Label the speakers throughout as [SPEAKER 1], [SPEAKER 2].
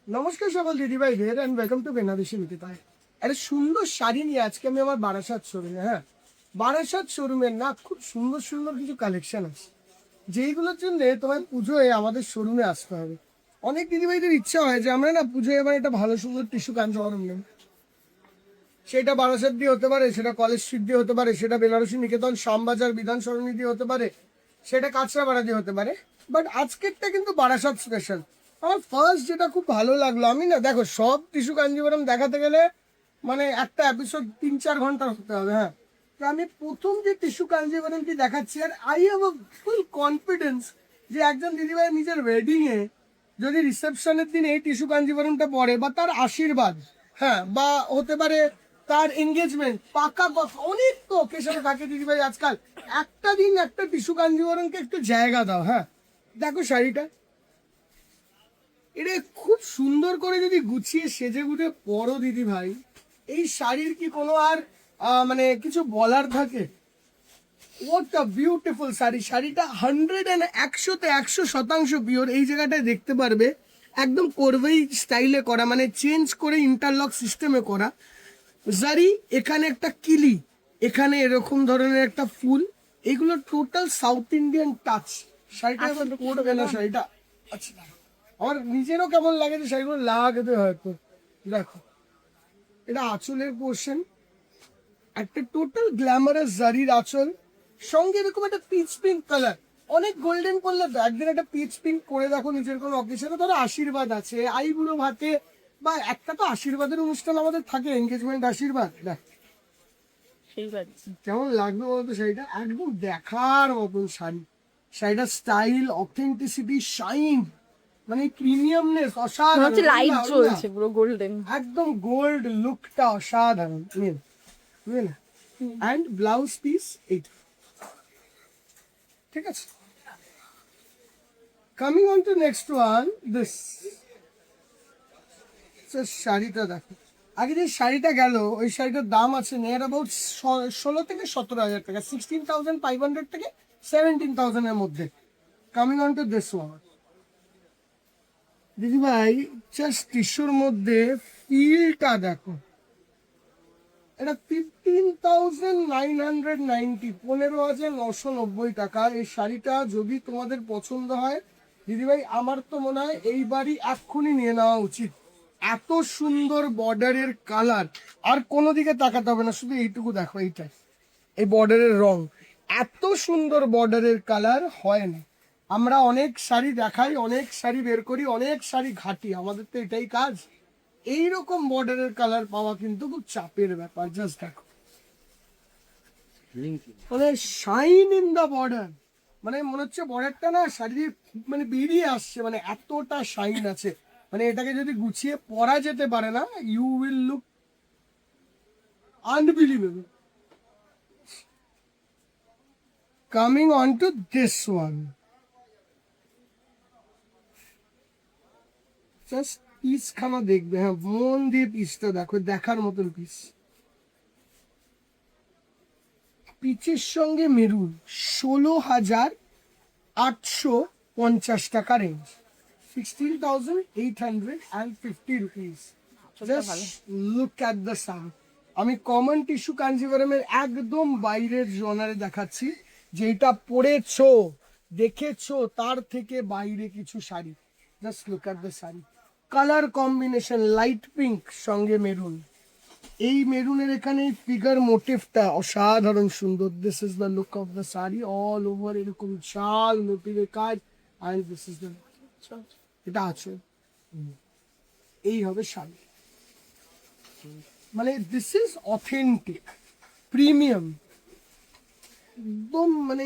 [SPEAKER 1] নমস্কার সকল দিদিভাইদের and welcome to Banarasi beautify. একটা সুন্দর শাড়ি নিয়ে আজকে আমি আমার বারাসাত শোরুমে, হ্যাঁ বারাসাত শোরুমের না খুব সুন্দর সুন্দর কিছু কালেকশন আছে, যেইগুলোর জন্য তোমায় পুজোয় আমাদের শোরুমে আসতে হবে। অনেক দিদিভাইদের ইচ্ছা হয় যে আমরা না পুজোয় এবার একটা ভালো সুন্দর টিস্যু কাঞ্চরম নেব, সেটা বারাসাত দিয়ে হতে পারে, সেটা কলেজ স্ট্রিট দিয়ে হতে পারে, সেটা বেনারসি নিকেতন শ্যামবাজার বিধান সরণি দিয়ে হতে পারে, সেটা কাঁচরাপাড়া দিয়ে হতে পারে। বাট আজকেরটা কিন্তু বারাসাত স্পেশাল। আমার ফার্স্ট যেটা খুব ভালো লাগলো, আমি না দেখো সব টিস্যু কাঞ্জিভরম দেখাতে গেলে মানে একটা এপিসোড 3-4 ঘন্টা হতে হবে, হ্যাঁ। তো আমি প্রথম যে টিস্যু কাঞ্জিভরমটি দেখাচ্ছি, আর I have a full confidence যে একজন দিদিভাই নিজের ওয়েডিংয়ে যদি রিসেপশনের দিন এই টিস্যু কাঞ্জিভরমটা পরে, বা তার আশীর্বাদ, হ্যাঁ, বা হতে পারে তার এঙ্গেজমেন্ট, পাকা কথা, অনেক তো অকেশনে থাকে দিদিভাই আজকাল। একটা দিন একটা টিস্যু কাঞ্জিভরমকে একটু জায়গা দাও, হ্যাঁ। দেখো শাড়িটা, এটা খুব সুন্দর করে যদি গুছিয়ে সেজে গুটে পরো দিদি ভাই, এই শাড়ির কি কোনো আর মানে কিছু বলার থাকে? What a beautiful sari. শাড়িটা 100% পিওর। এই জায়গাটায় দেখতে পারবে একদম করবেই স্টাইলে করা, মানে চেঞ্জ করে ইন্টারলক সিস্টেমে করা জারি। এখানে একটা কিলি, এখানে এরকম ধরনের একটা ফুল, এগুলো টোটাল সাউথ ইন্ডিয়ান টাচ। শাড়িটা এখন পরবে না শাড়িটা, আচ্ছা আমার নিজেরও কেমন লাগে যে শাড়িগুলো লাগাতে হয়তো। দেখো এটা আঁচলের পোর্শন, একটা টোটাল গ্ল্যামারাস জারির আঁচল, সঙ্গে এরকম একটা পিচ পিঙ্ক কালার। অনেক গোল্ডেন করলে তো একদিন একটা পিচ পিঙ্ক করে দেখো নিজের কোনো অকেশনে, ধরো আশীর্বাদ আছে, আইবুড়ো ভাতে, বা একটা তো আশীর্বাদের অনুষ্ঠান আমাদের থাকে, এনগেজমেন্ট আশীর্বাদ। দেখ কেমন লাগবে বলতো শাড়িটা, একদম দেখার মতন শাড়ি। শাড়িটার স্টাইল, অথেন্টিসিটি, শাইন, মানে প্রিমিয়ামনেস অসাধারণ,
[SPEAKER 2] লাইট জ্বলছে পুরো গোল্ডেন।
[SPEAKER 1] একদম গোল্ড লুকটা অসাধারণ। বুঝলে? অ্যান্ড ব্লাউজ পিস এইটা, ঠিক আছে। Coming on to next one, this শাড়িটা দেখো। আগে যে শাড়িটা গেল, ওই শাড়িটার দাম আছে নিয়ার অ্যাবাউট 16 থেকে 17 হাজার টাকা, 16,500 থেকে 17,000-এর মধ্যে। Coming on to this one দিদি ভাই, জাস্ট টিস্যুর মধ্যে ফিলটা দেখো। এটা 15,990, 15,990 টাকা। এই শাড়িটা যদি তোমাদের পছন্দ হয় দিদিভাই, আমার তো মনে হয় এইবারই এক্ষুনি নিয়ে নেওয়া উচিত। এত সুন্দর বর্ডারের কালার, আর কোনো দিকে তাকাতে হবে না, শুধু এইটুকু দেখো, এইটাই এই বর্ডারের রং। এত সুন্দর বর্ডারের কালার হয় না। আমরা অনেক শাড়ি দেখাই, অনেক শাড়ি বের করি, অনেক শাড়ি ঘাটি, আমাদের তো এটাই কাজ। এইরকম বর্ডারের কালার পাওয়া কিন্তু খুব চাপের ব্যাপার। জাস্ট দেখো, মানে শাইন ইন দা বর্ডার, মানে মনে হচ্ছে বর্ডারটা না শাড়ি দিয়ে মানে বেরিয়ে আসছে, মানে এতটা শাইন আছে। মানে এটাকে যদি গুছিয়ে পরা যেতে পারে না, you will look unbelievable. Coming on to this one, just piece খানা দেখবে, হ্যাঁ মন দিয়ে পিসটা দেখো, দেখার মতন পিস। পিচের সঙ্গে মেরুন, 16,850 টাকা range, 16,850 rupees. Look at the same. আমি কমন টিস্যু কাঞ্জিভরমের একদম বাইরের জনারে দেখাচ্ছি, যেটা পরেছো দেখেছো তার থেকে বাইরে কিছু sari. Just look at the sari, colour combination, light pink সঙ্গে মেরুন। এই মেরুনের এখানে ফিগার মোটিভটা অসাধারণ সুন্দর। This is the look of the sari, all over এরকম শাল মোটিভের কাজ। অ্যান্ড দিস ইজ দ্য, এটা আছে, এই হবে শাড়ি। মানে দিস ইজ অথেন্টিক, প্রিমিয়াম, একদম মানে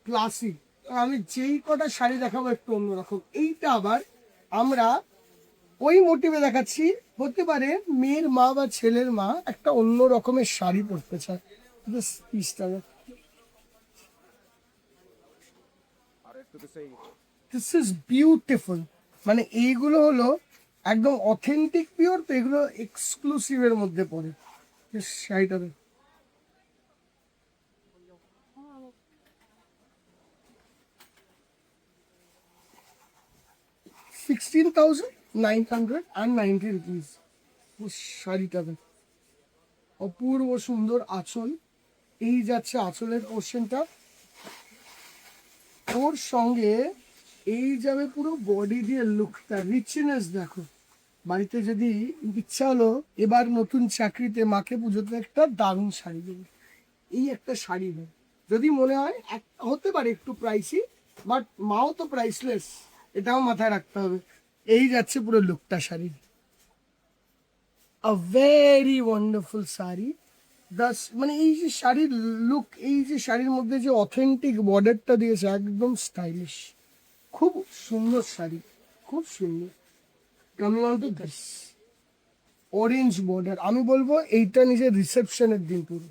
[SPEAKER 1] ক্লাসিক। আমি যেই কটা শাড়ি দেখাবো একটু অন্যরকম। এইটা আবার আমরা ওই মোটিভে দেখাচ্ছি, হতে পারে মেয়ের মা বা ছেলের মা একটা অন্য রকমের শাড়ি পরতে চায়। This is beautiful. মানে এইগুলো হলো একদম অথেন্টিক পিওর, তো এগুলো এক্সক্লুসিভের মধ্যে পড়ে। শাড়িটা 16,000 990 রুপিস। ও শাড়িটা দেখ, অপূর্ব সুন্দর আঁচল, এই যাচ্ছে আঁচলের পোর্শনটা, ওর সঙ্গে এই যাবে পুরো বডি দিয়ে লুকটা, রিচনেস দেখো। বাড়িতে যদি ইচ্ছা হলো এবার নতুন চাকরিতে মাকে পুজোতে একটা দারুণ শাড়ি দেবে, এই একটা শাড়ি দেবে। যদি মনে হয় হতে পারে একটু প্রাইসি, বাট মাও তো প্রাইসলেস, এটাও মাথায় রাখতে হবে। এই যাচ্ছে পুরো লুকটা শাড়ির, a very wonderful sari. Das মানে এই যে শাড়ির লুক, এই যে শাড়ির মধ্যে যে অথেন্টিক বর্ডারটা দিয়েছে একদম স্টাইলিশ, খুব সুন্দর শাড়ি, খুব সুন্দর। Coming on to this orange border, আমি বলবো এইটা নিজের রিসেপশনের দিন পুরো,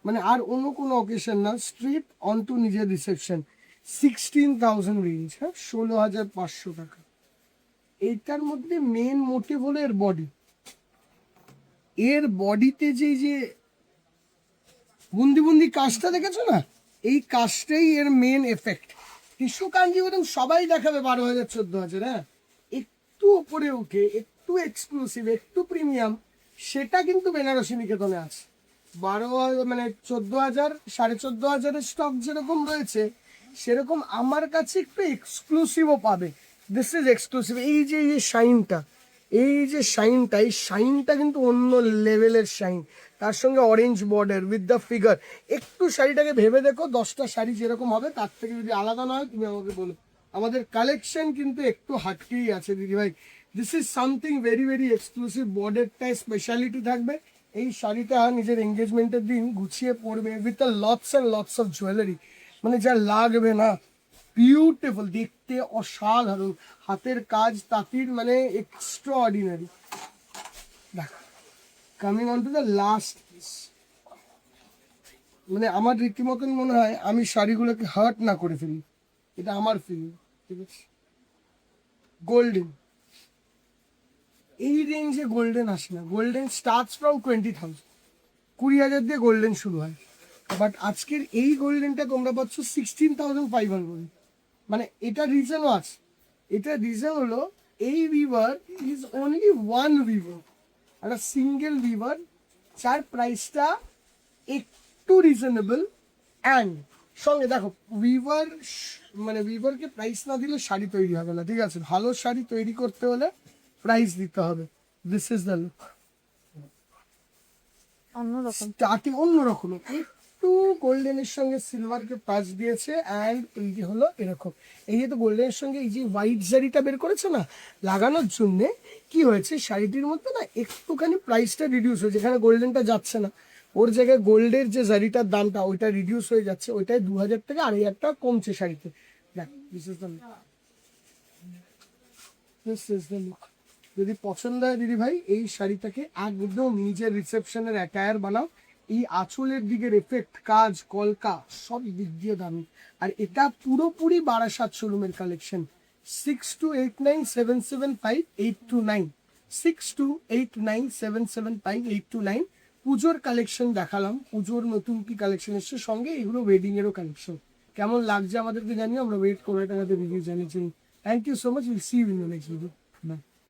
[SPEAKER 1] মানে আর অন্য কোনো অকেশন না, স্ট্রিট অন টু নিজের রিসেপশন। 16,000 রেঞ্জ, হ্যাঁ, 16,500 টাকা। এইটার মধ্যে মেন মোটিভ হলো এর বডি, এর বডিতে যে বুন্দি বুন্দি কাজটা দেখেছো না, এই কাজটাই এর মেন এফেক্ট। টিস্যু কাঞ্জিবরম সবাই দেখাবে 12,000 14,000, হ্যাঁ, একটু ওপরে উঠে একটু এক্সক্লুসিভ একটু প্রিমিয়াম, সেটা কিন্তু বেনারসি নিকেতনে আছে। 12,000 মানে 14,000 14,500 স্টক যেরকম রয়েছে, সেরকম আমার কাছে একটু এক্সক্লুসিভও পাবে। This is exclusive. এই যে শাইনটা, এই যে শাইনটা, এই শাইনটা কিন্তু অন্য লেভেলের শাইন। তার সঙ্গে orange border with the figure. একটু শাড়িটাকে ভেবে দেখো, 10টা শাড়ি যেরকম হবে তার থেকে যদি আলাদা না হয় তুমি আমাকে বলো। আমাদের কালেকশন কিন্তু একটু হাটকেই আছে দিদিভাই। This is something very very exclusive. বর্ডারটায় স্পেশালিটি থাকবে। এই শাড়িটা নিজের এঙ্গেজমেন্টের দিন গুছিয়ে পরবে with the lots and lots of jewellery, মানে যা লাগবে না, বিউটিফুল, দেখতে অসাধারণ, হাতের কাজ তাঁতির মানে এক্সট্রা অর্ডিনারি। দেখো, coming on to the last piece, মানে আমার রীতিমতন মনে হয় আমি শাড়িগুলোকে হার্ট না করে ফেলি, এটা আমার ফিল, ঠিক আছে। গোল্ডেন, এই রেঞ্জে গোল্ডেন আসে না। গোল্ডেন স্টার্টস ফ্রম 20,000, 20,000 দিয়ে গোল্ডেন শুরু হয়, বাট আজকের এই গোল্ডেনটা তোমরা পাচ্ছ 16,500। মানে এটা রিজনও আছে, এটা রিজন হলো এই weaver is only one weaver, একটা সিঙ্গেল উইভার, যার প্রাইসটা একটু রিজনেবল। অ্যান্ড সঙ্গে দেখো উইভার, মানে উইভারকে প্রাইস না দিলে শাড়ি তৈরি হবে না, ঠিক আছে। ভালো শাড়ি তৈরি করতে হলে প্রাইস দিতে হবে। দিস ইজ দ্য লুক,
[SPEAKER 2] অন্যরকম।
[SPEAKER 1] স্টার্টিং অন্যরকম, একটু গোল্ডেনের সঙ্গে সিলভারকে টাচ দিয়েছে। অ্যান্ড এই যে হলো এরকম, এই যে তো গোল্ডেনের সঙ্গে এই যে হোয়াইট শাড়িটা বের করেছে না লাগানোর জন্যে, কি হয়েছে শাড়িটির মধ্যে না একটুখানি প্রাইসটা রিডিউস হয়েছে, যেখানে গোল্ডেনটা যাচ্ছে না ওর জায়গায় গোল্ডের যে শাড়িটার দামটা ওইটা রিডিউস হয়ে যাচ্ছে, ওইটাই 2,000 থেকে 2,500 টাকা কমছে শাড়িতে। দেখ, this is the look, this is the look. যদি পছন্দ হয় দিদি ভাই, এই শাড়িটাকে একদম নিজের রিসেপশনের অ্যাটায়ার বানাও। এই আঁচলের দিকের এফেক্ট, কাজ, কলকা সব দিক দিয়ে দামি। আর এটা পুরোপুরি বারাসাত শোরুমের কালেকশন। 6289775829, 6289775829। পুজোর কালেকশন দেখালাম, পুজোর নতুন কি কালেকশন এসছে, সঙ্গে এগুলো ওয়েডিং এরও কালেকশন। কেমন লাগছে আমাদেরকে জানিও, আমরা ওয়েট করে এটা রিভিউ জানিয়েছি। Thank you so much, will see you in the next video.